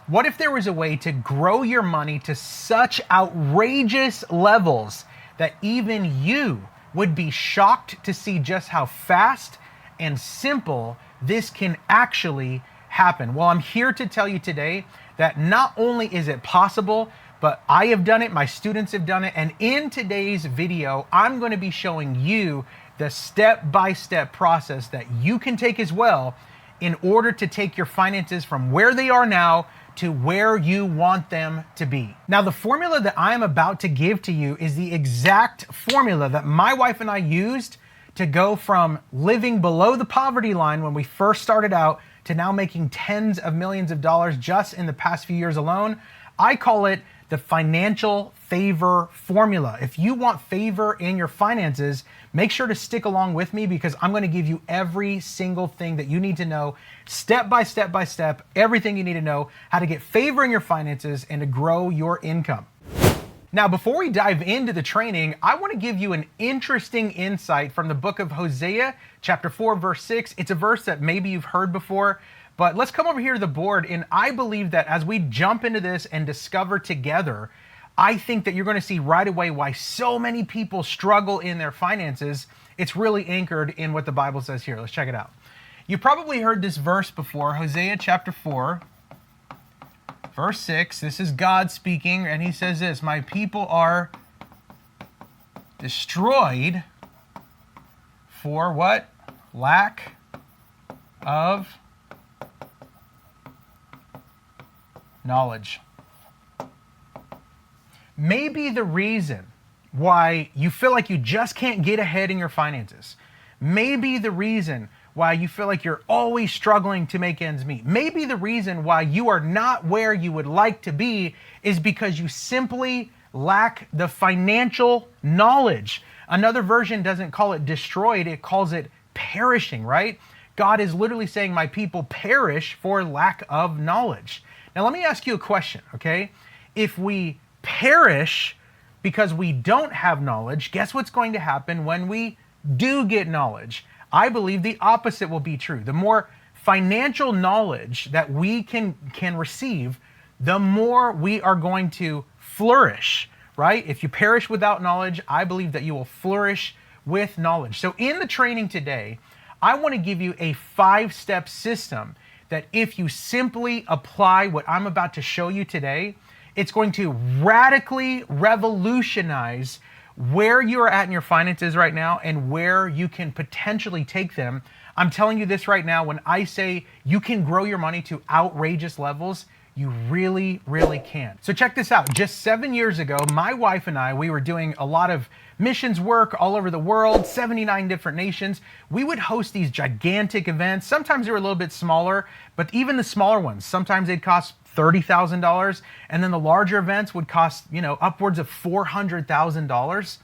What if there was a way to grow your money to such outrageous levels that even you would be shocked to see just how fast and simple this can actually happen? Well, I'm here to tell you today that not only is it possible, but I have done it, my students have done it, and in today's video, I'm going to be showing you the step-by-step process that you can take as well in order to take your finances from where they are now to where you want them to be. Now, the formula that I am about to give to you is the exact formula that my wife and I used to go from living below the poverty line when we first started out to now making tens of millions of dollars just in the past few years alone. I call it the financial favor formula. If you want favor in your finances, make sure to stick along with me because I'm going to give you every single thing that you need to know, step by step by step, everything you need to know, how to get favor in your finances and to grow your income. Now, before we dive into the training, I want to give you an interesting insight from the book of Hosea, chapter 4, verse 6. It's a verse that maybe you've heard before, but let's come over here to the board, and I believe that as we jump into this and discover together, I think that you're going to see right away why so many people struggle in their finances. It's really anchored in what the Bible says here. Let's check it out. You probably heard this verse before, Hosea chapter 4, verse 6. This is God speaking, and he says this, "My people are destroyed for" what? "Lack of knowledge." Maybe the reason why you feel like you just can't get ahead in your finances, maybe the reason why you feel like you're always struggling to make ends meet, maybe the reason why you are not where you would like to be is because you simply lack the financial knowledge. Another version doesn't call it destroyed, it calls it perishing, right? God is literally saying, my people perish for lack of knowledge. Now, let me ask you a question, okay? If we perish because we don't have knowledge, guess what's going to happen when we do get knowledge? I believe the opposite will be true. The more financial knowledge that we can receive, the more we are going to flourish, right? If you perish without knowledge, I believe that you will flourish with knowledge. So in the training today, I want to give you a 5-step system that if you simply apply what I'm about to show you today, it's going to radically revolutionize where you are at in your finances right now and where you can potentially take them. I'm telling you this right now, when I say you can grow your money to outrageous levels, you really, really can. So check this out. Just 7 years ago, my wife and I, we were doing a lot of missions work all over the world, 79 different nations. We would host these gigantic events. Sometimes they were a little bit smaller, but even the smaller ones, sometimes they'd cost $30,000. And then the larger events would cost, upwards of $400,000.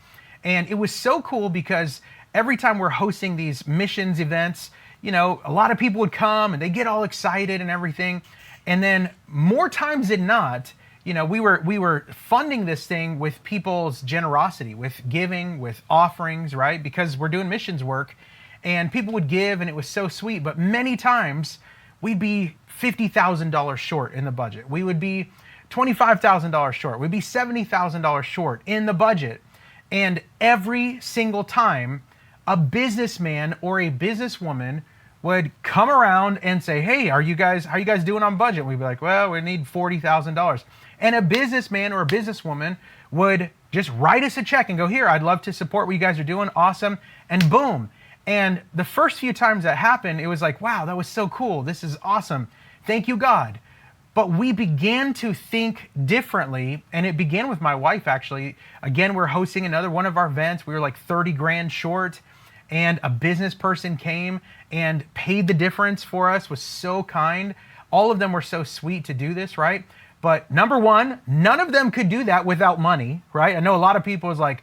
And it was so cool because every time we're hosting these missions events, a lot of people would come and they get all excited and everything. And then more times than not, we were funding this thing with people's generosity, with giving, with offerings, right? Because we're doing missions work and people would give and it was so sweet. But many times we'd be $50,000 short in the budget. We would be $25,000 short. We'd be $70,000 short in the budget. And every single time a businessman or a businesswoman would come around and say, "Hey, how are you guys doing on budget?" We'd be like, "Well, we need $40,000. And a businessman or a businesswoman would just write us a check and go, "Here, I'd love to support what you guys are doing. Awesome." And boom. And the first few times that happened, it was like, wow, that was so cool. This is awesome. Thank you, God. But we began to think differently, and it began with my wife, actually. Again, we're hosting another one of our events. We were like 30 grand short, and a business person came and paid the difference for us, was so kind. All of them were so sweet to do this, right? But number one, none of them could do that without money, right? I know a lot of people is like,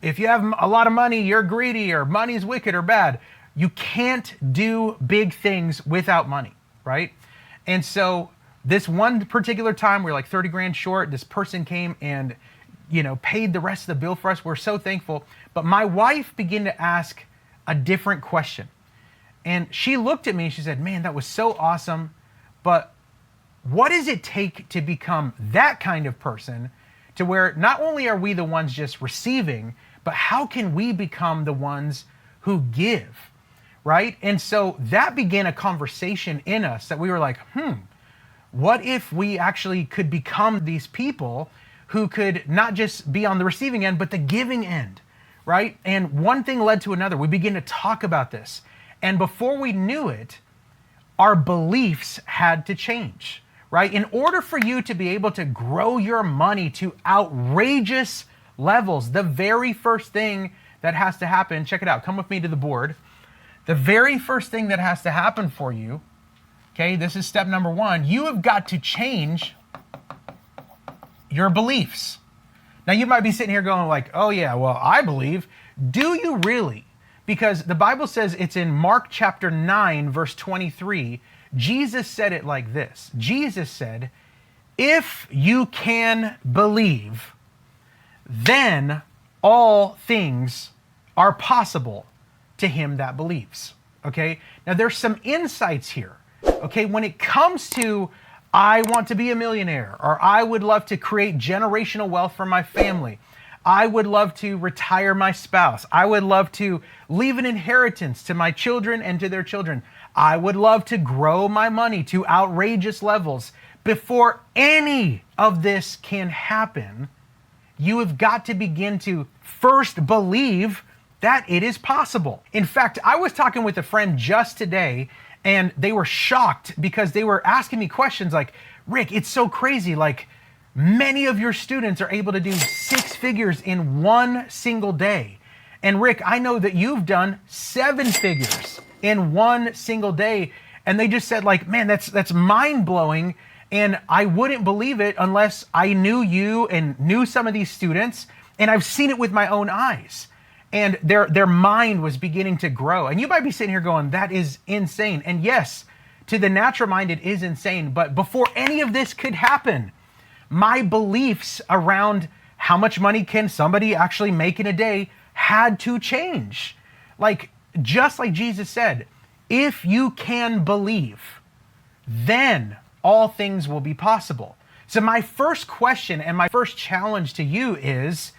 if you have a lot of money, you're greedy, or money's wicked or bad. You can't do big things without money, right? And so this one particular time, we were like 30 grand short. This person came and, paid the rest of the bill for us. We're so thankful. But my wife began to ask a different question. And she looked at me and she said, "Man, that was so awesome. But what does it take to become that kind of person, to where not only are we the ones just receiving, but how can we become the ones who give, right? And so that began a conversation in us that we were like, what if we actually could become these people who could not just be on the receiving end, but the giving end, right? And one thing led to another. We began to talk about this. And before we knew it, our beliefs had to change, right? In order for you to be able to grow your money to outrageous levels, the very first thing that has to happen, check it out, come with me to the board. The very first thing that has to happen for you, okay, this is step number one, you have got to change your beliefs. Now you might be sitting here going like, oh yeah, well, I believe. Do you really? Because the Bible says, it's in Mark chapter 9, verse 23, Jesus said it like this. Jesus said, if you can believe, then all things are possible to him that believes. Okay? Now there's some insights here. Okay? When it comes to, I want to be a millionaire, or I would love to create generational wealth for my family, I would love to retire my spouse, I would love to leave an inheritance to my children and to their children, I would love to grow my money to outrageous levels. Before any of this can happen, you have got to begin to first believe that it is possible. In fact, I was talking with a friend just today, and they were shocked because they were asking me questions like, Rick, it's so crazy. Like, many of your students are able to do 6 figures in one single day. And Rick, I know that you've done 7 figures in one single day. And they just said like, man, that's mind blowing. And I wouldn't believe it unless I knew you and knew some of these students. And I've seen it with my own eyes. And their mind was beginning to grow. And you might be sitting here going, that is insane. And yes, to the natural mind, it is insane. But before any of this could happen, my beliefs around how much money can somebody actually make in a day had to change. Like, just like Jesus said, if you can believe, then all things will be possible. So my first question and my first challenge to you is,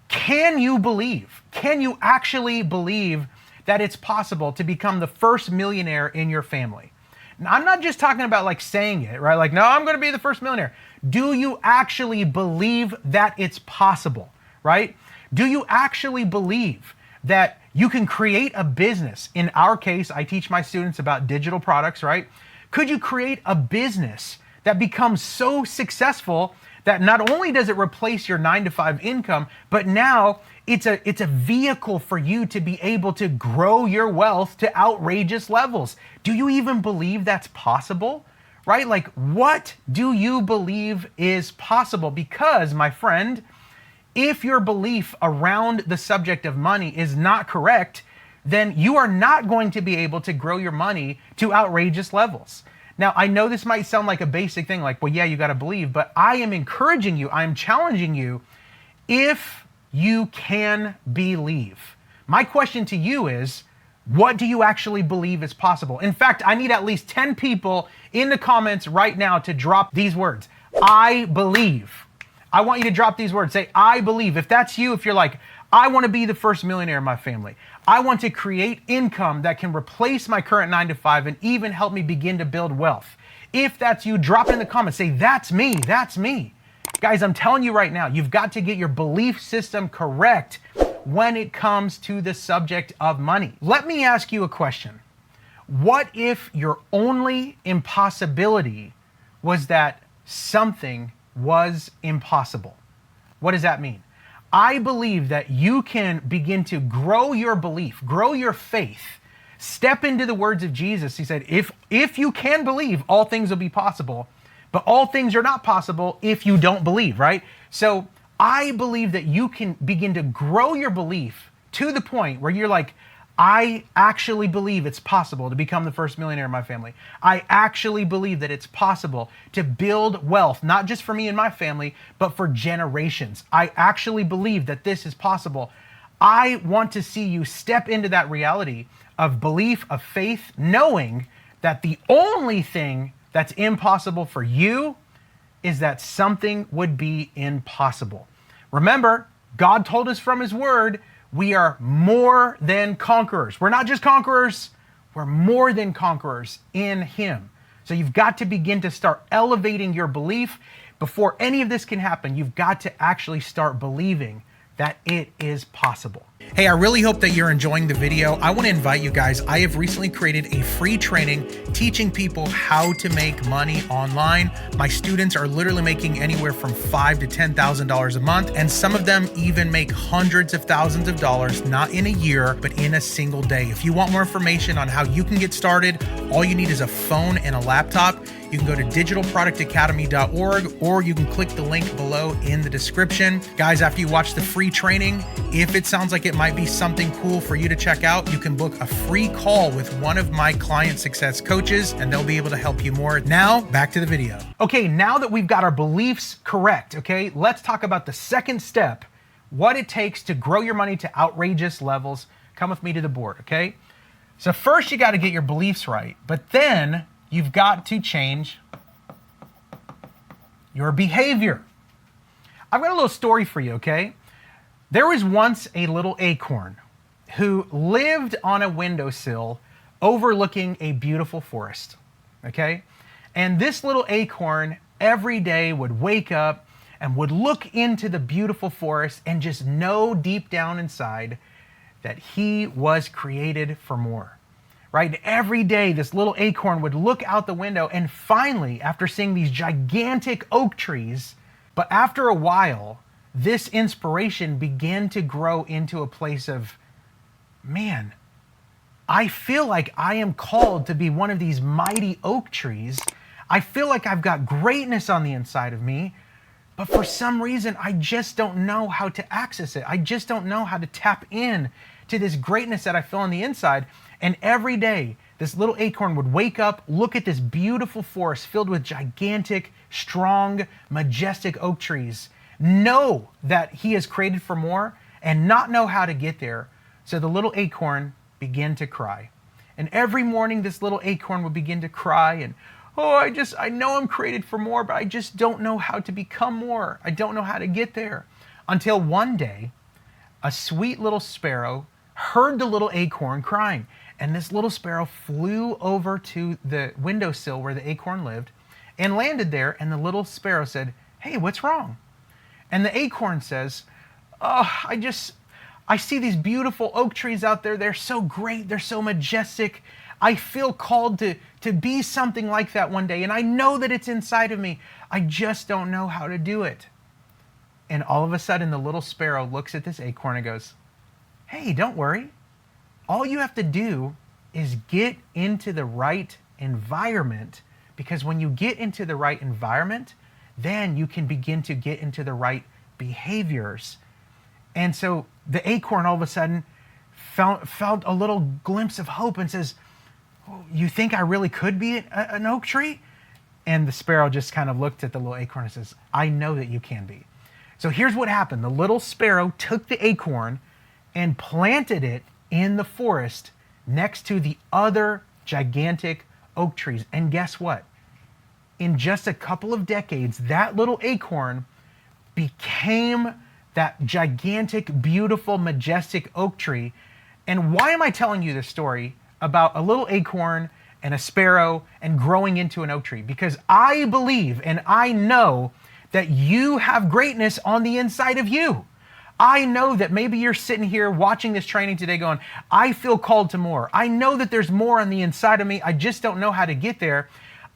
can you believe? Can you actually believe that it's possible to become the first millionaire in your family? Now, I'm not just talking about like saying it, right? Like, no, I'm going to be the first millionaire. Do you actually believe that it's possible, right? Do you actually believe that you can create a business? In our case, I teach my students about digital products, right? Could you create a business that becomes so successful that not only does it replace your 9-to-5 income, but now it's a vehicle for you to be able to grow your wealth to outrageous levels? Do you even believe that's possible? Right? Like, what do you believe is possible? Because, my friend, if your belief around the subject of money is not correct, then you are not going to be able to grow your money to outrageous levels. Now, I know this might sound like a basic thing, like, well, yeah, you got to believe, but I am encouraging you, I am challenging you, if you can believe. My question to you is, what do you actually believe is possible? In fact, I need at least 10 people in the comments right now to drop these words. I believe. I want you to drop these words. Say, I believe. If that's you, if you're like, I want to be the first millionaire in my family. I want to create income that can replace my current 9-to-5 and even help me begin to build wealth. If that's you, drop it in the comments. Say, that's me. That's me. Guys, I'm telling you right now, you've got to get your belief system correct when it comes to the subject of money. Let me ask you a question. What if your only impossibility was that something was impossible? What does that mean? I believe that you can begin to grow your belief, grow your faith, step into the words of Jesus. He said, if you can believe, all things will be possible, but all things are not possible if you don't believe, right? So I believe that you can begin to grow your belief to the point where you're like, I actually believe it's possible to become the first millionaire in my family. I actually believe that it's possible to build wealth, not just for me and my family, but for generations. I actually believe that this is possible. I want to see you step into that reality of belief, of faith, knowing that the only thing that's impossible for you is that something would be impossible. Remember, God told us from his word, we are more than conquerors. We're not just conquerors, we're more than conquerors in him. So you've got to begin to start elevating your belief. Before any of this can happen, you've got to actually start believing that it is possible. Hey, I really hope that you're enjoying the video. I want to invite you guys. I have recently created a free training teaching people how to make money online. My students are literally making anywhere from $5,000 to $10,000 a month, and some of them even make hundreds of thousands of dollars, not in a year, but in a single day. If you want more information on how you can get started, all you need is a phone and a laptop. You can go to digitalproductacademy.org, or you can click the link below in the description. Guys, after you watch the free training, if it sounds like it might be something cool for you to check out, you can book a free call with one of my client success coaches, and they'll be able to help you more. Now, back to the video. Okay, now that we've got our beliefs correct, okay, let's talk about the second step, what it takes to grow your money to outrageous levels. Come with me to the board, okay? So first you got to get your beliefs right, but then you've got to change your behavior. I've got a little story for you, okay? There was once a little acorn who lived on a windowsill overlooking a beautiful forest, okay? And this little acorn every day would wake up and would look into the beautiful forest and just know deep down inside that he was created for more. Right? Every day, this little acorn would look out the window, and finally, after seeing these gigantic oak trees, but after a while, this inspiration began to grow into a place of, man, I feel like I am called to be one of these mighty oak trees. I feel like I've got greatness on the inside of me, but for some reason, I just don't know how to access it. I just don't know how to tap in to this greatness that I feel on the inside. And every day, this little acorn would wake up, look at this beautiful forest filled with gigantic, strong, majestic oak trees, know that he is created for more, and not know how to get there. So the little acorn began to cry. And every morning, this little acorn would begin to cry and, oh, I know I'm created for more, but I just don't know how to become more. I don't know how to get there. Until one day, a sweet little sparrow heard the little acorn crying. And this little sparrow flew over to the windowsill where the acorn lived and landed there. And the little sparrow said, hey, what's wrong? And the acorn says, oh, I see these beautiful oak trees out there. They're so great. They're so majestic. I feel called to be something like that one day. And I know that it's inside of me. I just don't know how to do it. And all of a sudden, the little sparrow looks at this acorn and goes, hey, don't worry. All you have to do is get into the right environment, because when you get into the right environment, then you can begin to get into the right behaviors. And so the acorn all of a sudden felt a little glimpse of hope and says, oh, you think I really could be an oak tree? And the sparrow just kind of looked at the little acorn and says, I know that you can be. So here's what happened. The little sparrow took the acorn and planted it in the forest next to the other gigantic oak trees. And guess what? In just a couple of decades, that little acorn became that gigantic, beautiful, majestic oak tree. And why am I telling you this story about a little acorn and a sparrow and growing into an oak tree? Because I believe and I know that you have greatness on the inside of you. I know that maybe you're sitting here watching this training today going, I feel called to more. I know that there's more on the inside of me. I just don't know how to get there.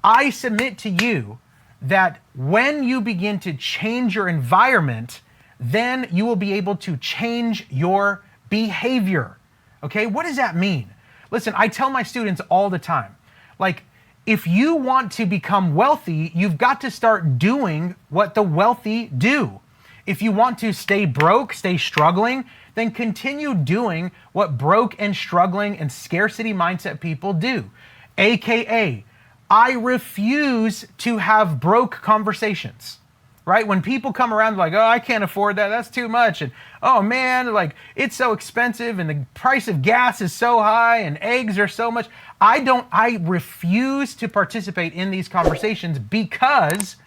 I submit to you that when you begin to change your environment, then you will be able to change your behavior. Okay, what does that mean? Listen, I tell my students all the time, like, if you want to become wealthy, you've got to start doing what the wealthy do. If you want to stay broke, stay struggling, then continue doing what broke and struggling and scarcity mindset people do. AKA, I refuse to have broke conversations, right? When people come around like, oh, I can't afford that, that's too much. And oh man, like it's so expensive and the price of gas is so high and eggs are so much. I refuse to participate in these conversations because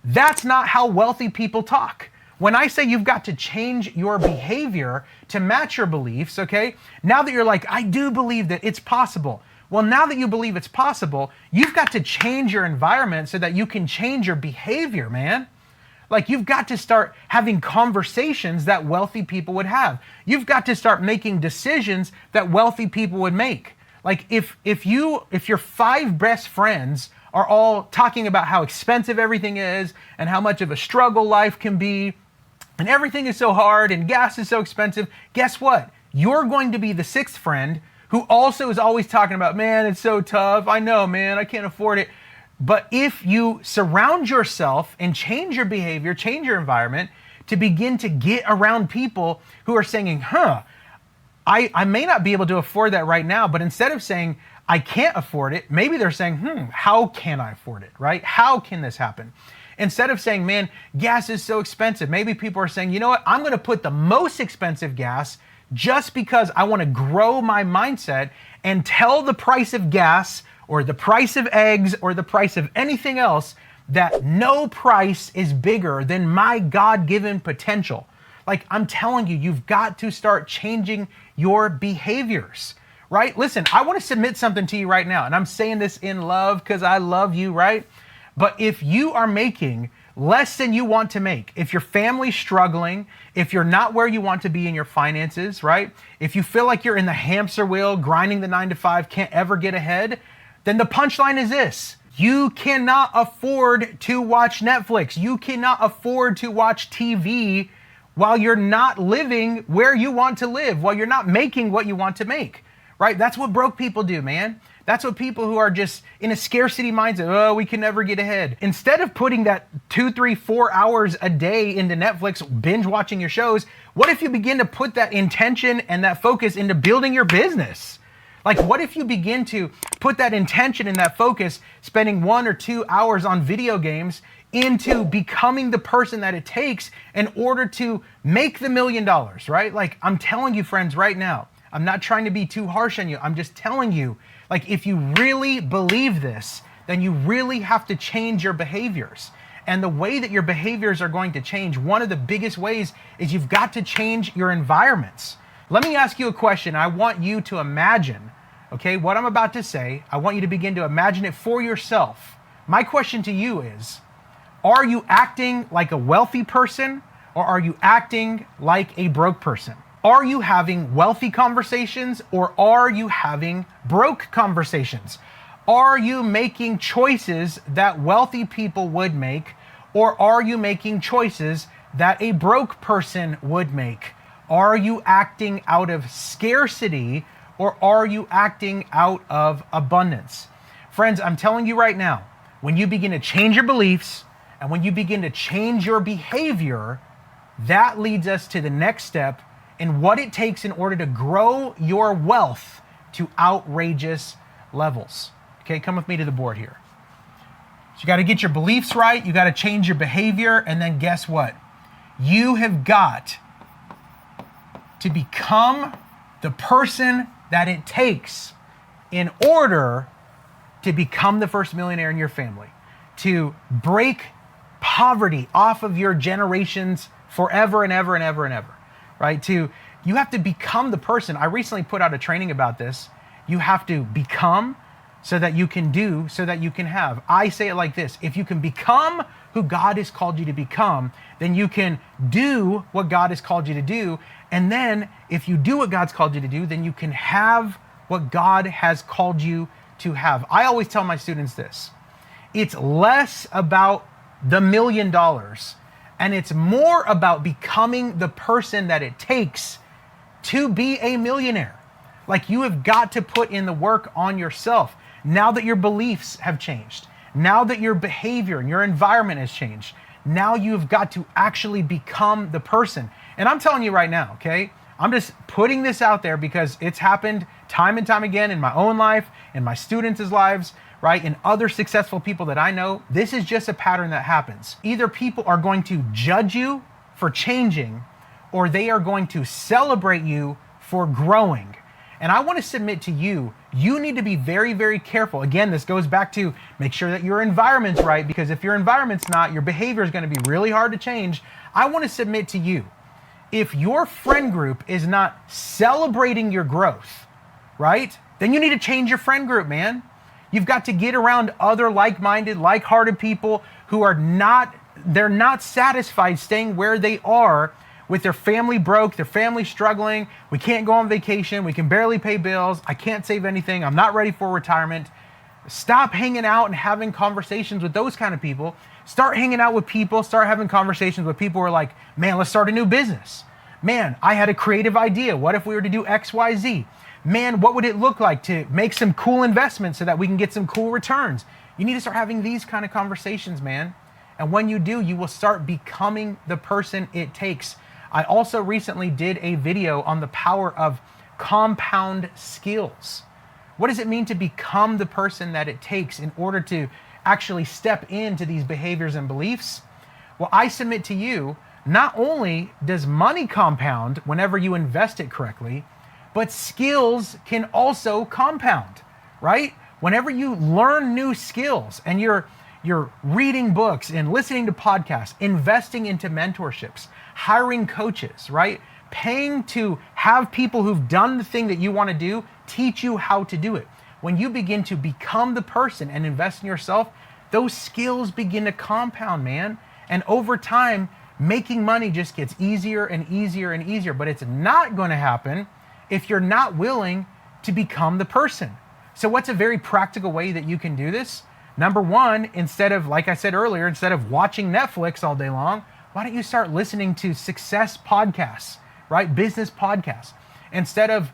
that's not how wealthy people talk. When I say you've got to change your behavior to match your beliefs, okay? Now that you're like, I do believe that it's possible. Well, now that you believe it's possible, you've got to change your environment so that you can change your behavior, man. Like, you've got to start having conversations that wealthy people would have. You've got to start making decisions that wealthy people would make. Like, if your 5 best friends are all talking about how expensive everything is and how much of a struggle life can be, and everything is so hard and gas is so expensive, guess what? You're going to be the 6th friend who also is always talking about, man, it's so tough. I know, man, I can't afford it. But if you surround yourself and change your behavior, change your environment to begin to get around people who are saying, I may not be able to afford that right now, but instead of saying, I can't afford it, maybe they're saying, how can I afford it, right? How can this happen? Instead of saying, man, gas is so expensive, maybe people are saying, you know what, I'm going to put the most expensive gas just because I want to grow my mindset and tell the price of gas or the price of eggs or the price of anything else that no price is bigger than my God-given potential. Like, I'm telling you, you've got to start changing your behaviors, right? Listen, I want to submit something to you right now, and I'm saying this in love because I love you, right? But if you are making less than you want to make, if your family's struggling, if you're not where you want to be in your finances, right? If you feel like you're in the hamster wheel, grinding the 9 to 5, can't ever get ahead, then the punchline is this. You cannot afford to watch Netflix. You cannot afford to watch TV while you're not living where you want to live, while you're not making what you want to make, right? That's what broke people do, man. That's what people who are just in a scarcity mindset, oh, we can never get ahead. Instead of putting that 2, 3, 4 hours a day into Netflix, binge watching your shows, what if you begin to put that intention and that focus into building your business? Like, what if you begin to put that intention and that focus, spending 1 or 2 hours on video games, into becoming the person that it takes in order to make the $1 million, right? Like, I'm telling you, friends, right now, I'm not trying to be too harsh on you. I'm just telling you, like, if you really believe this, then you really have to change your behaviors. And the way that your behaviors are going to change, one of the biggest ways is you've got to change your environments. Let me ask you a question. I want you to imagine, okay, what I'm about to say. I want you to begin to imagine it for yourself. My question to you is, are you acting like a wealthy person or are you acting like a broke person? Are you having wealthy conversations or are you having broke conversations? Are you making choices that wealthy people would make or are you making choices that a broke person would make? Are you acting out of scarcity or are you acting out of abundance? Friends, I'm telling you right now, when you begin to change your beliefs and when you begin to change your behavior, that leads us to the next step in what it takes in order to grow your wealth to outrageous levels. Okay, come with me to the board here. So you got to get your beliefs right, you got to change your behavior, and then guess what? You have got to become the person that it takes in order to become the first millionaire in your family, to break poverty off of your generations forever and ever and ever and ever. Right? You have to become the person. I recently put out a training about this. You have to become so that you can do, so that you can have. I say it like this. If you can become who God has called you to become, then you can do what God has called you to do. And then if you do what God's called you to do, then you can have what God has called you to have. I always tell my students this. It's less about the $1 million and it's more about becoming the person that it takes to be a millionaire. Like, you have got to put in the work on yourself. Now that your beliefs have changed, now that your behavior and your environment has changed, now you've got to actually become the person. And I'm telling you right now, okay, I'm just putting this out there because it's happened time and time again in my own life, in my students' lives, right? And other successful people that I know. This is just a pattern that happens. Either people are going to judge you for changing, or they are going to celebrate you for growing. And I want to submit to you, you need to be very, very careful. Again, this goes back to make sure that your environment's right, because if your environment's not, your behavior is going to be really hard to change. I want to submit to you, if your friend group is not celebrating your growth, right, then you need to change your friend group, man. You've got to get around other like-minded, like-hearted people who are they're not satisfied staying where they are with their family broke, their family struggling. We can't go on vacation. We can barely pay bills. I can't save anything. I'm not ready for retirement. Stop hanging out and having conversations with those kind of people. Start hanging out with people. Start having conversations with people who are like, man, let's start a new business. Man, I had a creative idea. What if we were to do X, Y, Z? Man, what would it look like to make some cool investments so that we can get some cool returns? You need to start having these kind of conversations, man. And when you do, you will start becoming the person it takes. I also recently did a video on the power of compound skills. What does it mean to become the person that it takes in order to actually step into these behaviors and beliefs? Well, I submit to you, not only does money compound whenever you invest it correctly, but skills can also compound, right? Whenever you learn new skills and you're reading books and listening to podcasts, investing into mentorships, hiring coaches, right? Paying to have people who've done the thing that you want to do teach you how to do it. When you begin to become the person and invest in yourself, those skills begin to compound, man. And over time, making money just gets easier and easier and easier. But it's not going to happen if you're not willing to become the person. So what's a very practical way that you can do this? Number one, instead of, like I said earlier, instead of watching Netflix all day long, why don't you start listening to success podcasts, right? Business podcasts. Instead of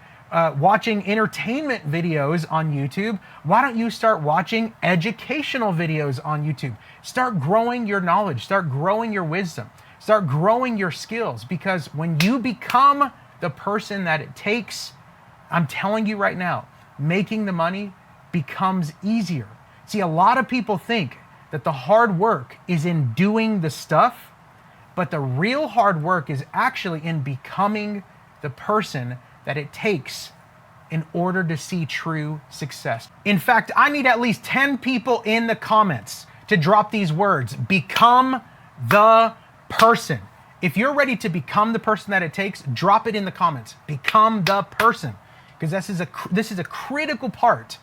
watching entertainment videos on YouTube, why don't you start watching educational videos on YouTube? Start growing your knowledge, start growing your wisdom, start growing your skills, because when you become the person that it takes, I'm telling you right now, making the money becomes easier. See, a lot of people think that the hard work is in doing the stuff, but the real hard work is actually in becoming the person that it takes in order to see true success. In fact, I need at least 10 people in the comments to drop these words: become the person. If you're ready to become the person that it takes, drop it in the comments. Become the person. Because this is a critical part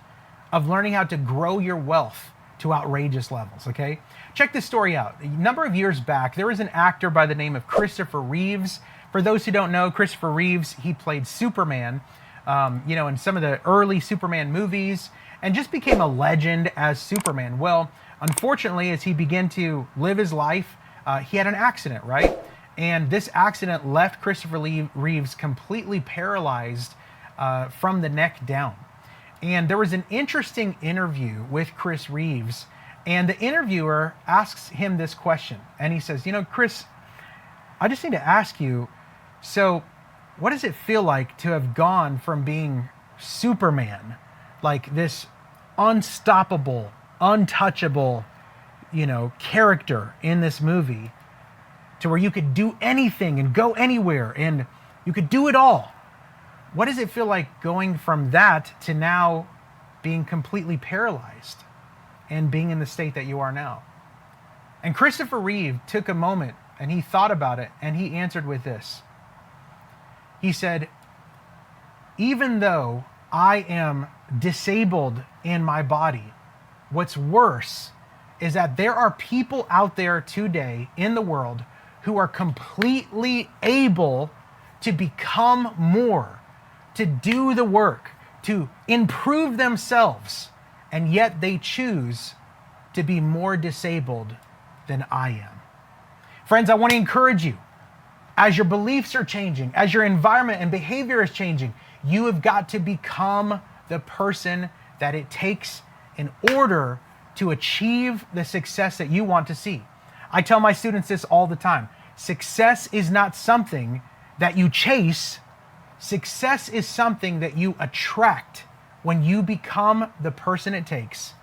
of learning how to grow your wealth to outrageous levels, okay? Check this story out. A number of years back, there was an actor by the name of Christopher Reeves. For those who don't know, Christopher Reeves, he played Superman, in some of the early Superman movies, and just became a legend as Superman. Well, unfortunately, as he began to live his life, he had an accident, right? And this accident left Christopher Reeves completely paralyzed from the neck down. And there was an interesting interview with Chris Reeves, and the interviewer asks him this question. And he says, Chris, I just need to ask you, so what does it feel like to have gone from being Superman, like this unstoppable, untouchable, character in this movie, to where you could do anything and go anywhere and you could do it all? What does it feel like going from that to now being completely paralyzed and being in the state that you are now? And Christopher Reeve took a moment and he thought about it, and he answered with this. He said, even though I am disabled in my body, what's worse is that there are people out there today in the world who are completely able to become more, to do the work, to improve themselves, and yet they choose to be more disabled than I am. Friends, I want to encourage you, as your beliefs are changing, as your environment and behavior is changing, you have got to become the person that it takes in order to achieve the success that you want to see. I tell my students this all the time. Success is not something that you chase. Success is something that you attract when you become the person it takes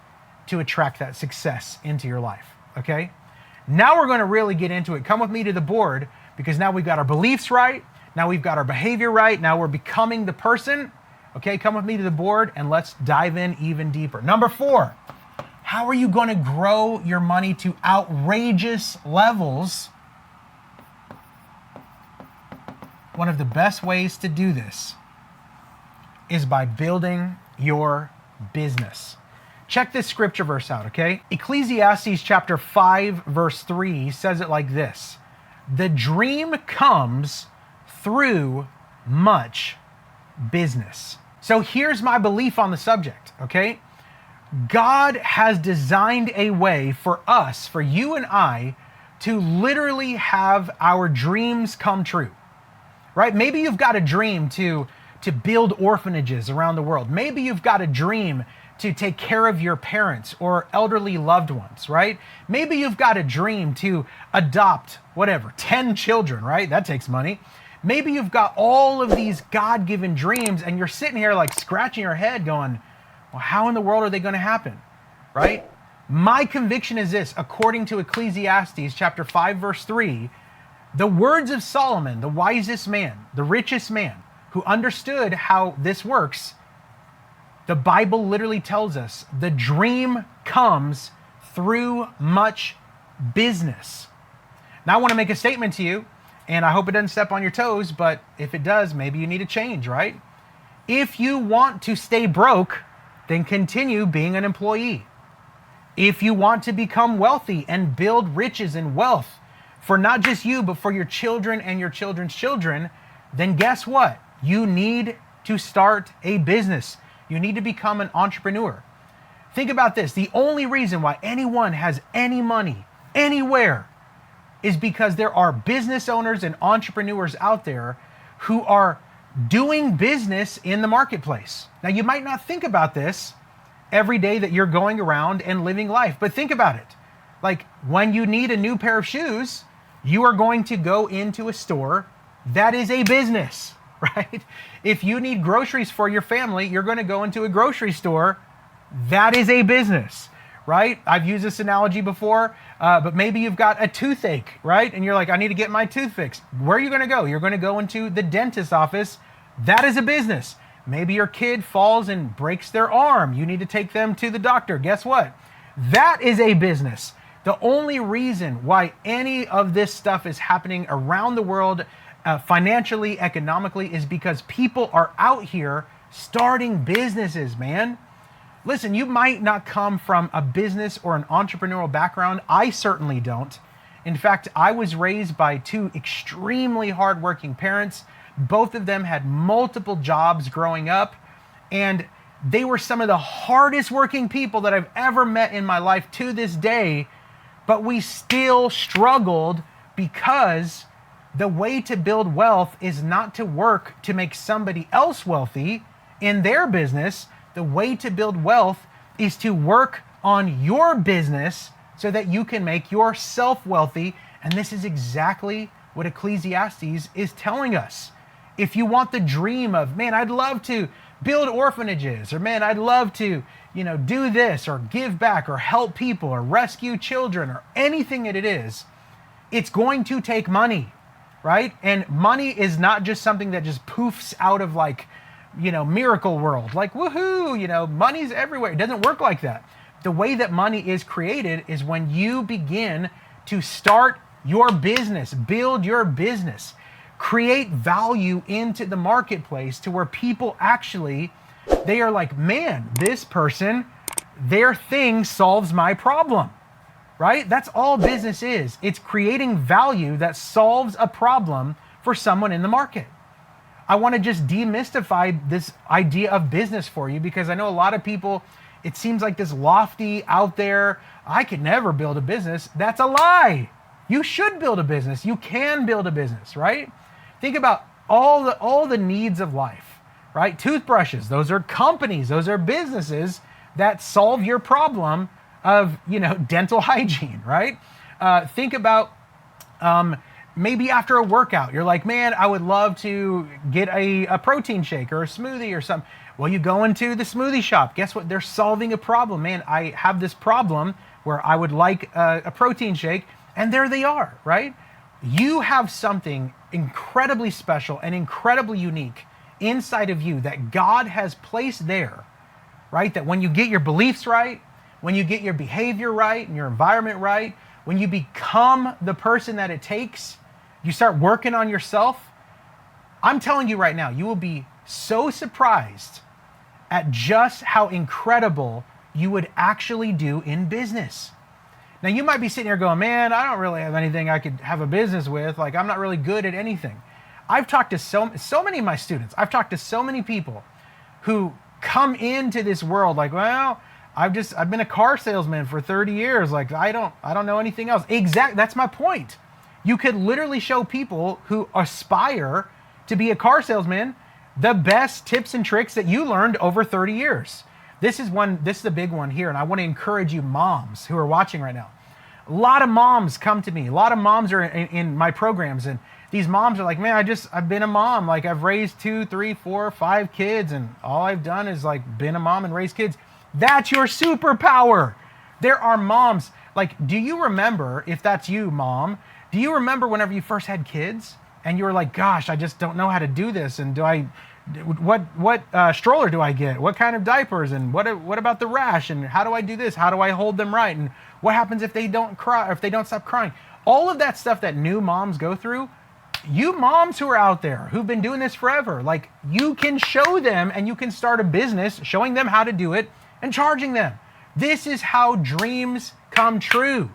to attract that success into your life, okay? Now we're going to really get into it. Come with me to the board, because now we've got our beliefs right. Now we've got our behavior right. Now we're becoming the person. Okay, come with me to the board and let's dive in even deeper. Number 4, how are you going to grow your money to outrageous levels? One of the best ways to do this is by building your business. Check this scripture verse out, okay? Ecclesiastes chapter 5, verse 3 says it like this: the dream comes through much business. So here's my belief on the subject, okay? God has designed a way for us, for you and I, to literally have our dreams come true, right? Maybe you've got a dream to build orphanages around the world. Maybe you've got a dream to take care of your parents or elderly loved ones, right? Maybe you've got a dream to adopt, 10 children, right? That takes money. Maybe you've got all of these God-given dreams and you're sitting here like scratching your head going, well, how in the world are they going to happen, right? My conviction is this: according to Ecclesiastes chapter 5, verse 3, the words of Solomon, the wisest man, the richest man, who understood how this works, the Bible literally tells us the dream comes through much business. Now, I want to make a statement to you, and I hope it doesn't step on your toes, but if it does, maybe you need a change, right? If you want to stay broke, then continue being an employee. If you want to become wealthy and build riches and wealth for not just you, but for your children and your children's children, then guess what? You need to start a business. You need to become an entrepreneur. Think about this. The only reason why anyone has any money anywhere is because there are business owners and entrepreneurs out there who are doing business in the marketplace. Now, you might not think about this every day that you're going around and living life, but think about it. Like when you need a new pair of shoes, you are going to go into a store. That is a business, right? If you need groceries for your family, you're going to go into a grocery store. That is a business, right? I've used this analogy before, but maybe you've got a toothache, right? And you're like, I need to get my tooth fixed. Where are you going to go? You're going to go into the dentist's office. That is a business. Maybe your kid falls and breaks their arm. You need to take them to the doctor. Guess what? That is a business. The only reason why any of this stuff is happening around the world, financially, economically, is because people are out here starting businesses, man. Listen, you might not come from a business or an entrepreneurial background. I certainly don't. In fact, I was raised by two extremely hardworking parents. Both of them had multiple jobs growing up, and they were some of the hardest working people that I've ever met in my life to this day. But we still struggled because the way to build wealth is not to work to make somebody else wealthy in their business. The way to build wealth is to work on your business so that you can make yourself wealthy. And this is exactly what Ecclesiastes is telling us. If you want the dream of, man, I'd love to build orphanages, or man, I'd love to, do this or give back or help people or rescue children or anything that it is, it's going to take money, right? And money is not just something that just poofs out of miracle world, like woohoo, money's everywhere. It doesn't work like that. The way that money is created is when you begin to start your business, build your business, create value into the marketplace to where people actually, they are like, man, this person, their thing solves my problem, right? That's all business is. It's creating value that solves a problem for someone in the market. I want to just demystify this idea of business for you, because I know a lot of people, it seems like this lofty out there, I could never build a business. That's a lie. You should build a business. You can build a business, right? Think about all the needs of life, right? Toothbrushes, those are companies, those are businesses that solve your problem of, dental hygiene, right? Think about maybe after a workout, you're like, man, I would love to get a protein shake or a smoothie or something. Well, you go into the smoothie shop. Guess what? They're solving a problem. Man, I have this problem where I would like a protein shake, and there they are, right? You have something incredibly special and incredibly unique inside of you that God has placed there, right? That when you get your beliefs right, when you get your behavior right and your environment right, when you become the person that it takes, you start working on yourself, I'm telling you right now, you will be so surprised at just how incredible you would actually do in business. Now, you might be sitting here going, man, I don't really have anything I could have a business with. Like, I'm not really good at anything. I've talked to so many of my students. I've talked to so many people who come into this world like, well, I've been a car salesman for 30 years. Like, I don't know anything else. Exactly. That's my point. You could literally show people who aspire to be a car salesman the best tips and tricks that you learned over 30 years. This is a big one here, and I want to encourage you moms who are watching right now. A lot of moms come to me. A lot of moms are in my programs, and these moms are like, man, I've been a mom. Like, I've raised 2, 3, 4, 5 kids, and all I've done is like been a mom and raised kids. That's your superpower. There are moms, like, do you remember, if that's you, mom, do you remember whenever you first had kids and you were like, gosh, I just don't know how to do this, and what stroller do I get? What kind of diapers? And what about the rash? And how do I do this? How do I hold them right? And what happens if they don't cry, or if they don't stop crying? All of that stuff that new moms go through, you moms who are out there who've been doing this forever, like, you can show them and you can start a business showing them how to do it and charging them. This is how dreams come true.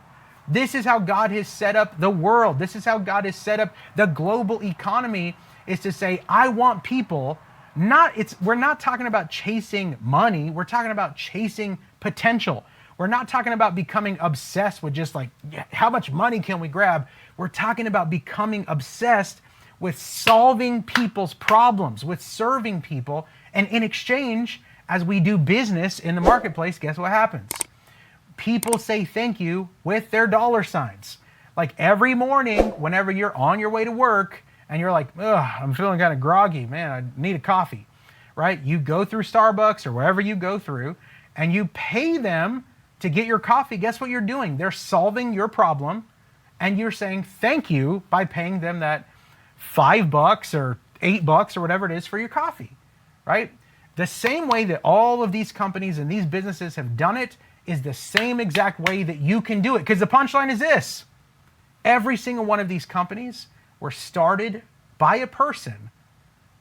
This is how God has set up the world. This is how God has set up the global economy, is to say, I want people, we're not talking about chasing money. We're talking about chasing potential. We're not talking about becoming obsessed with just like, how much money can we grab? We're talking about becoming obsessed with solving people's problems, with serving people. And in exchange, as we do business in the marketplace, guess what happens? People say thank you with their dollar signs. Like, every morning, whenever you're on your way to work and you're like, ugh, I'm feeling kind of groggy, man, I need a coffee, right? You go through Starbucks or wherever you go through and you pay them to get your coffee. Guess what you're doing? They're solving your problem, and you're saying thank you by paying them that $5 or $8 or whatever it is for your coffee, right? The same way that all of these companies and these businesses have done it is the same exact way that you can do it. Because the punchline is this: every single one of these companies were started by a person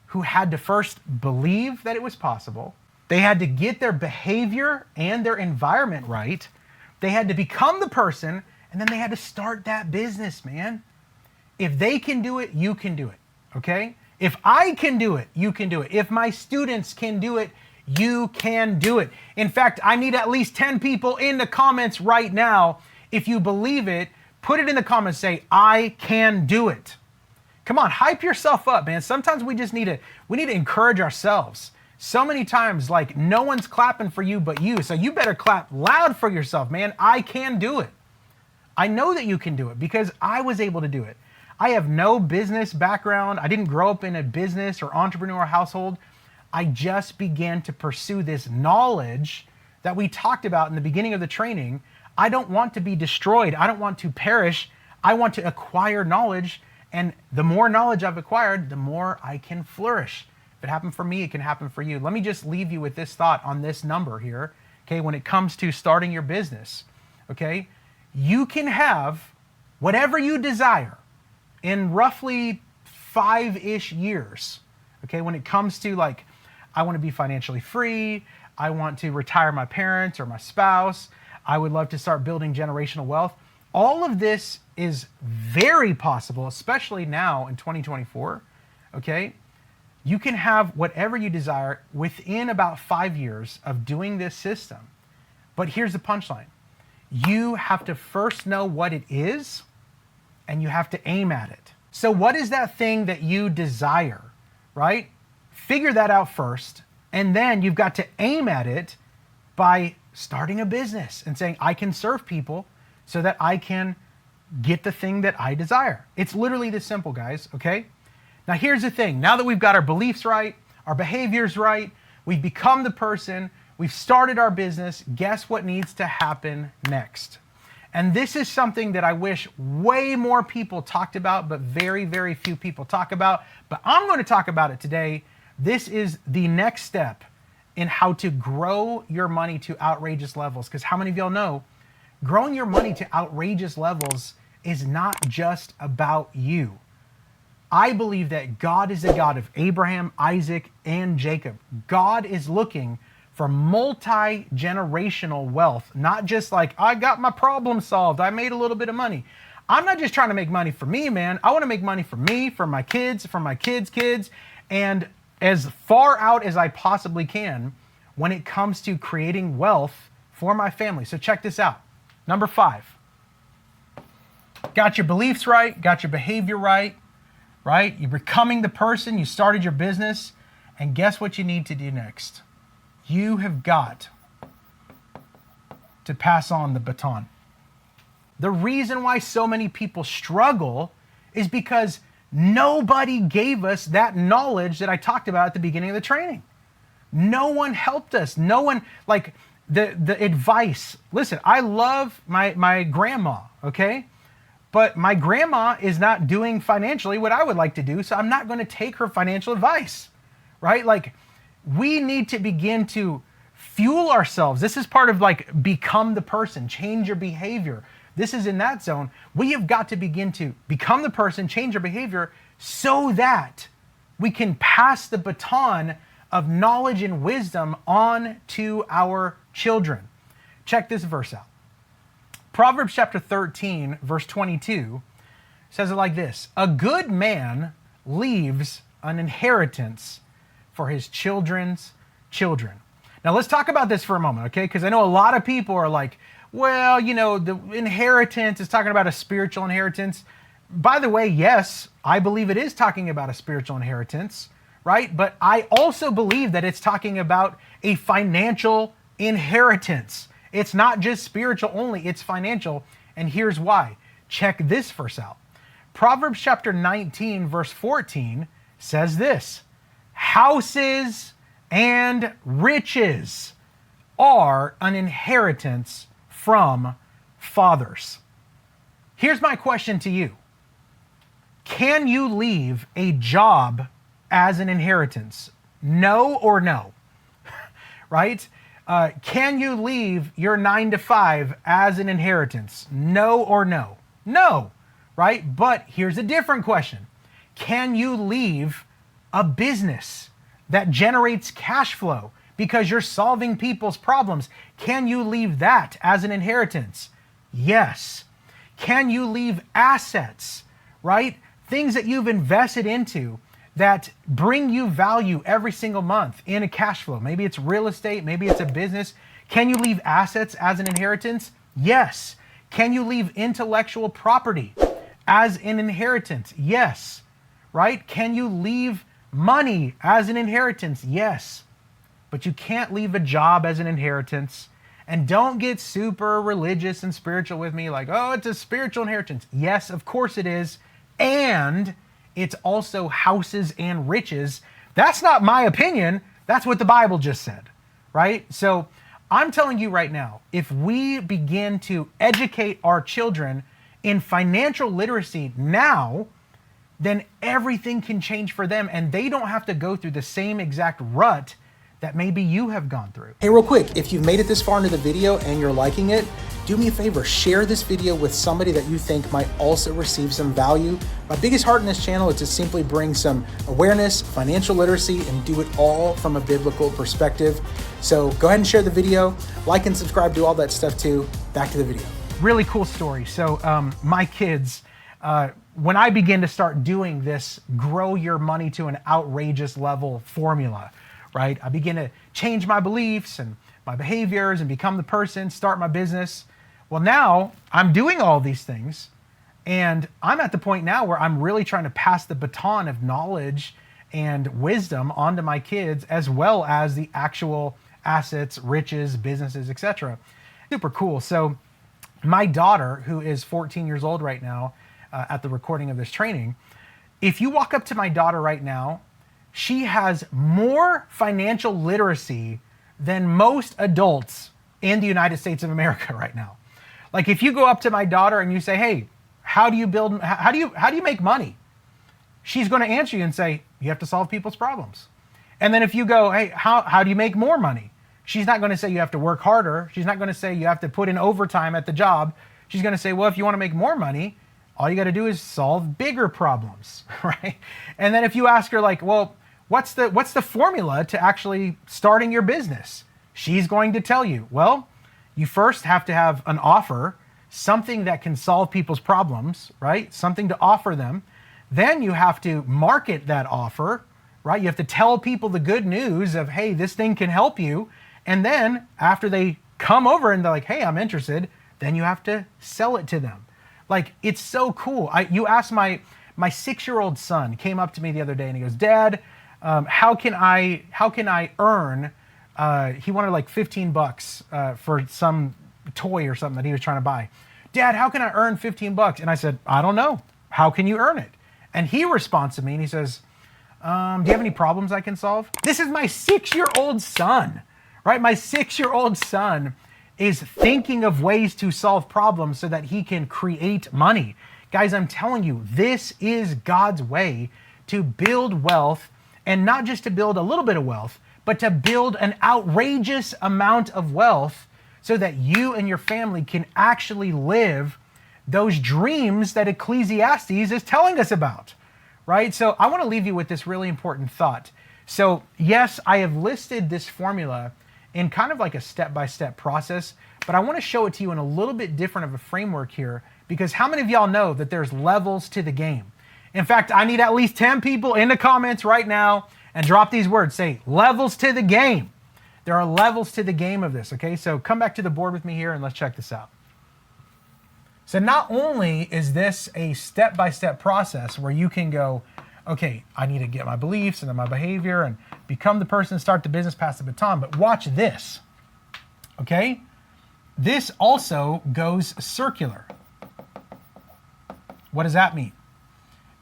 who had to first believe that it was possible. They had to get their behavior and their environment right. They had to become the person, and then they had to start that business, man. If they can do it, you can do it, okay? If I can do it, you can do it. If my students can do it, you can do it. In fact, I need at least 10 people in the comments right now. If you believe it, put it in the comments, say, I can do it. Come on, hype yourself up, man. Sometimes we need to encourage ourselves. So many times, like, no one's clapping for you but you. So you better clap loud for yourself, man. I can do it. I know that you can do it because I was able to do it. I have no business background. I didn't grow up in a business or entrepreneur household. I just began to pursue this knowledge that we talked about in the beginning of the training. I don't want to be destroyed. I don't want to perish. I want to acquire knowledge. And the more knowledge I've acquired, the more I can flourish. If it happened for me, it can happen for you. Let me just leave you with this thought on this number here. Okay, when it comes to starting your business, okay, you can have whatever you desire in roughly 5-ish years. Okay, when it comes to, like, I want to be financially free, I want to retire my parents or my spouse, I would love to start building generational wealth. All of this is very possible, especially now in 2024, okay? You can have whatever you desire within about 5 years of doing this system. But here's the punchline. You have to first know what it is, and you have to aim at it. So what is that thing that you desire, right? Figure that out first, and then you've got to aim at it by starting a business and saying, I can serve people so that I can get the thing that I desire. It's literally this simple, guys, okay? Now here's the thing. Now that we've got our beliefs right, our behaviors right, we've become the person, we've started our business, guess what needs to happen next? And this is something that I wish way more people talked about, but very, very few people talk about. But I'm going to talk about it today This is the next step in how to grow your money to outrageous levels. Because how many of y'all know growing your money to outrageous levels is not just about you? I believe that God is the God of Abraham, Isaac, and Jacob. God is looking for multi-generational wealth, not just like, I got my problem solved, I made a little bit of money. I'm not just trying to make money for me, man. I want to make money for me, for my kids, for my kids' kids, and as far out as I possibly can when it comes to creating wealth for my family. So check this out. Number 5. Got your beliefs right, got your behavior right? You're becoming the person, you started your business, and guess what you need to do next? You have got to pass on the baton. The reason why so many people struggle is because nobody gave us that knowledge that I talked about at the beginning of the training. No one helped us. No one, like the advice. Listen, I love my grandma, okay? But my grandma is not doing financially what I would like to do, so I'm not going to take her financial advice, right? Like, we need to begin to fuel ourselves. This is part of like become the person, change your behavior. This is in that zone. We have got to begin to become the person, change our behavior so that we can pass the baton of knowledge and wisdom on to our children. Check this verse out. Proverbs chapter 13, verse 22 says it like this: a good man leaves an inheritance for his children's children. Now let's talk about this for a moment, okay? Because I know a lot of people are like, well, you know, the inheritance is talking about a spiritual inheritance. By the way, yes, I believe it is talking about a spiritual inheritance, right? But I also believe that it's talking about a financial inheritance. It's not just spiritual only, it's financial. And here's why. Check this verse out. Proverbs chapter 19, verse 14 says this: houses and riches are an inheritance from fathers. Here's my question to you. Can you leave a job as an inheritance? No or no? Right? Can you leave your 9 to 5 as an inheritance? No or no? No, right? But here's a different question. Can you leave a business that generates cash flow because you're solving people's problems? Can you leave that as an inheritance? Yes. Can you leave assets, right? Things that you've invested into that bring you value every single month in a cash flow. Maybe it's real estate, maybe it's a business. Can you leave assets as an inheritance? Yes. Can you leave intellectual property as an inheritance? Yes. Right? Can you leave money as an inheritance? Yes. But you can't leave a job as an inheritance. And don't get super religious and spiritual with me like, oh, it's a spiritual inheritance. Yes, of course it is. And it's also houses and riches. That's not my opinion. That's what the Bible just said, right? So I'm telling you right now, if we begin to educate our children in financial literacy now, then everything can change for them and they don't have to go through the same exact rut that maybe you have gone through. Hey, real quick, if you've made it this far into the video and you're liking it, do me a favor, share this video with somebody that you think might also receive some value. My biggest heart in this channel is to simply bring some awareness, financial literacy, and do it all from a biblical perspective. So go ahead and share the video, like and subscribe, do all that stuff too. Back to the video. Really cool story. So my kids, when I begin to start doing this, grow your money to an outrageous level formula, right? I begin to change my beliefs and my behaviors and become the person, start my business. Well, now I'm doing all these things and I'm at the point now where I'm really trying to pass the baton of knowledge and wisdom onto my kids, as well as the actual assets, riches, businesses, etc. Super cool. So my daughter, who is 14 years old right now at the recording of this training, if you walk up to my daughter right now, she has more financial literacy than most adults in the United States of America right now. Like if you go up to my daughter and you say, hey, how do you make money? She's going to answer you and say, you have to solve people's problems. And then if you go, hey, how do you make more money? She's not going to say you have to work harder. She's not going to say you have to put in overtime at the job. She's going to say, well, if you want to make more money, all you got to do is solve bigger problems, right? And then if you ask her like, well, what's the formula to actually starting your business? She's going to tell you, well, you first have to have an offer, something that can solve people's problems, right? Something to offer them. Then you have to market that offer, right? You have to tell people the good news of, hey, this thing can help you. And then after they come over and they're like, hey, I'm interested, then you have to sell it to them. Like, it's so cool. You asked my 6-year-old son came up to me the other day and he goes, Dad, how can I earn, he wanted like $15 for some toy or something that he was trying to buy. Dad, how can I earn $15? And I said, I don't know. How can you earn it? And he responds to me and he says, do you have any problems I can solve? This is my 6-year-old son, right? My 6-year-old son is thinking of ways to solve problems so that he can create money. Guys, I'm telling you, this is God's way to build wealth, and not just to build a little bit of wealth, but to build an outrageous amount of wealth so that you and your family can actually live those dreams that Ecclesiastes is telling us about, right? So I want to leave you with this really important thought. So yes, I have listed this formula in kind of like a step-by-step process, but I want to show it to you in a little bit different of a framework here, because how many of y'all know that there's levels to the game? In fact, I need at least 10 people in the comments right now and drop these words. Say, levels to the game. There are levels to the game of this, okay? So come back to the board with me here and let's check this out. So not only is this a step-by-step process where you can go, okay, I need to get my beliefs and then my behavior and become the person, start the business, pass the baton, but watch this, okay? This also goes circular. What does that mean?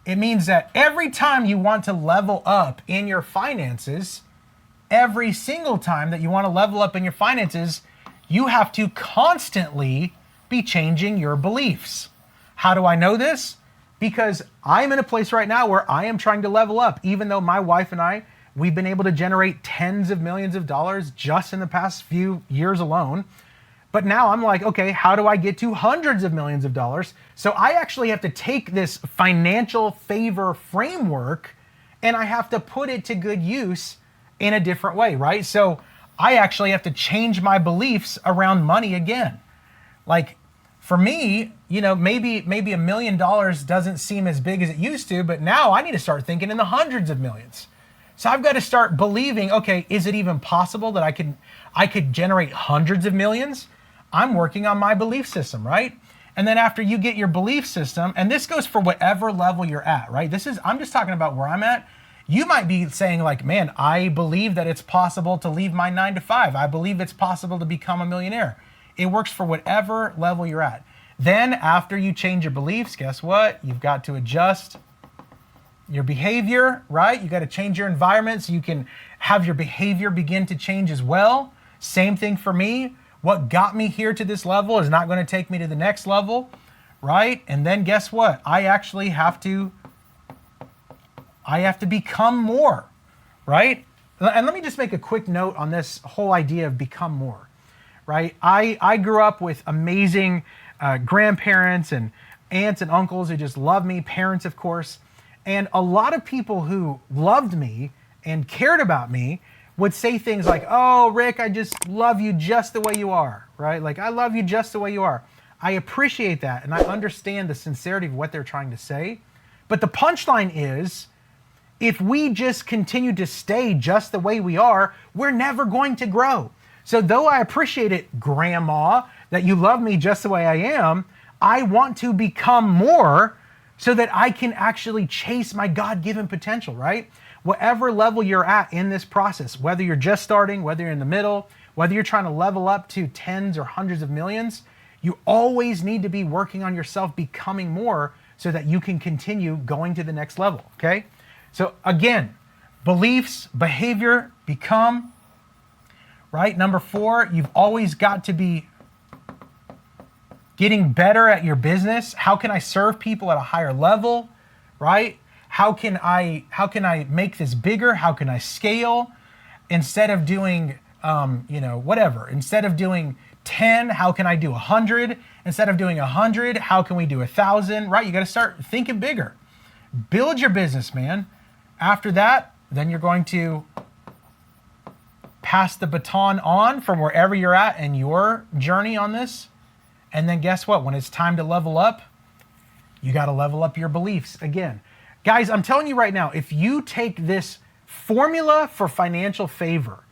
It means that every time you want to level up in your finances, every single time that you want to level up in your finances, you have to constantly be changing your beliefs. How do I know this? Because I'm in a place right now where I am trying to level up, even though my wife and I, we've been able to generate tens of millions of dollars just in the past few years alone. But now I'm like, okay, how do I get to hundreds of millions of dollars? So I actually have to take this financial favor framework and I have to put it to good use in a different way, right? So I actually have to change my beliefs around money again. Like for me, you know, maybe $1 million doesn't seem as big as it used to, but now I need to start thinking in the hundreds of millions. So I've got to start believing, okay, is it even possible that I could generate hundreds of millions? I'm working on my belief system, right? And then after you get your belief system, and this goes for whatever level you're at, right? I'm just talking about where I'm at. You might be saying like, man, I believe that it's possible to leave my 9-to-5. I believe it's possible to become a millionaire. It works for whatever level you're at. Then after you change your beliefs, guess what? You've got to adjust your behavior, right? You got to change your environment so you can have your behavior begin to change as well. Same thing for me. What got me here to this level is not going to take me to the next level, right? And then guess what? I actually have to become more, right? And let me just make a quick note on this whole idea of become more, right? I grew up with amazing grandparents and aunts and uncles who just loved me, parents, of course. And a lot of people who loved me and cared about me would say things like, oh, Rick, I just love you just the way you are, right? Like, I love you just the way you are. I appreciate that, and I understand the sincerity of what they're trying to say. But the punchline is, if we just continue to stay just the way we are, we're never going to grow. So though I appreciate it, Grandma, that you love me just the way I am, I want to become more so that I can actually chase my God-given potential, right? Whatever level you're at in this process, whether you're just starting, whether you're in the middle, whether you're trying to level up to tens or hundreds of millions, you always need to be working on yourself becoming more so that you can continue going to the next level, okay? So again, beliefs, behavior, become, right? Number 4, you've always got to be getting better at your business. How can I serve people at a higher level, right? how can I make this bigger? How can I scale? Instead of doing, whatever. Instead of doing 10, how can I do 100? Instead of doing 100, how can we do 1,000? Right? You got to start thinking bigger. Build your business, man. After that, then you're going to pass the baton on from wherever you're at in your journey on this. And then guess what? When it's time to level up, you got to level up your beliefs again. Guys, I'm telling you right now, if you take this formula for financial favor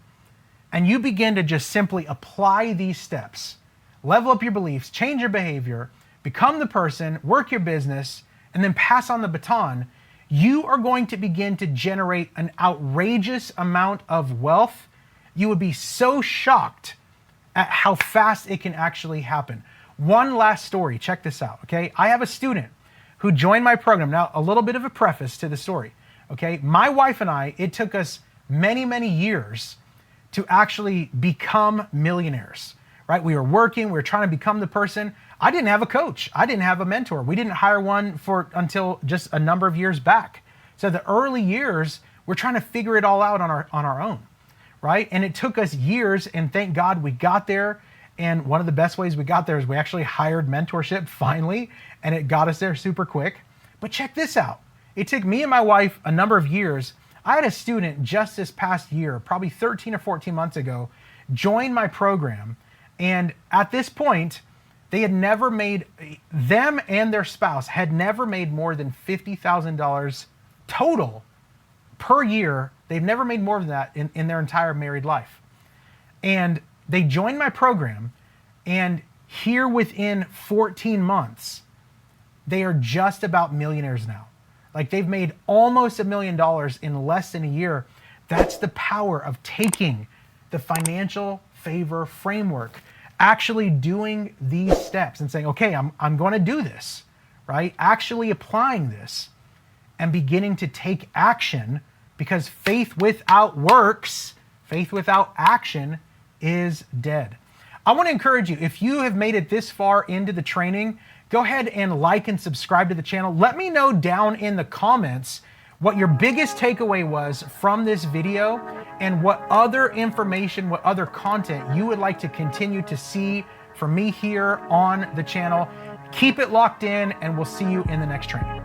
and you begin to just simply apply these steps, level up your beliefs, change your behavior, become the person, work your business, and then pass on the baton, you are going to begin to generate an outrageous amount of wealth. You would be so shocked at how fast it can actually happen. One last story, check this out, okay? I have a student who joined my program. Now, a little bit of a preface to the story, okay? My wife and I, it took us many, many years to actually become millionaires, right? We were working, we were trying to become the person. I didn't have a coach. I didn't have a mentor. We didn't hire one until just a number of years back. So the early years, we're trying to figure it all out on our own, right? And it took us years, and thank God we got there. And one of the best ways we got there is we actually hired mentorship finally, and it got us there super quick. But check this out. It took me and my wife a number of years. I had a student just this past year, probably 13 or 14 months ago, join my program. And at this point, they had never made, them and their spouse had never made more than $50,000 total per year. They've never made more than that in their entire married life. And they joined my program, and here within 14 months, they are just about millionaires now. Like, they've made almost $1 million in less than a year. That's the power of taking the financial favor framework, actually doing these steps and saying, okay, I'm going to do this, right? Actually applying this and beginning to take action, because faith without works, faith without action is dead. I want to encourage you, if you have made it this far into the training, go ahead and like and subscribe to the channel. Let me know down in the comments what your biggest takeaway was from this video and what other information, what other content you would like to continue to see from me here on the channel. Keep it locked in, and we'll see you in the next training.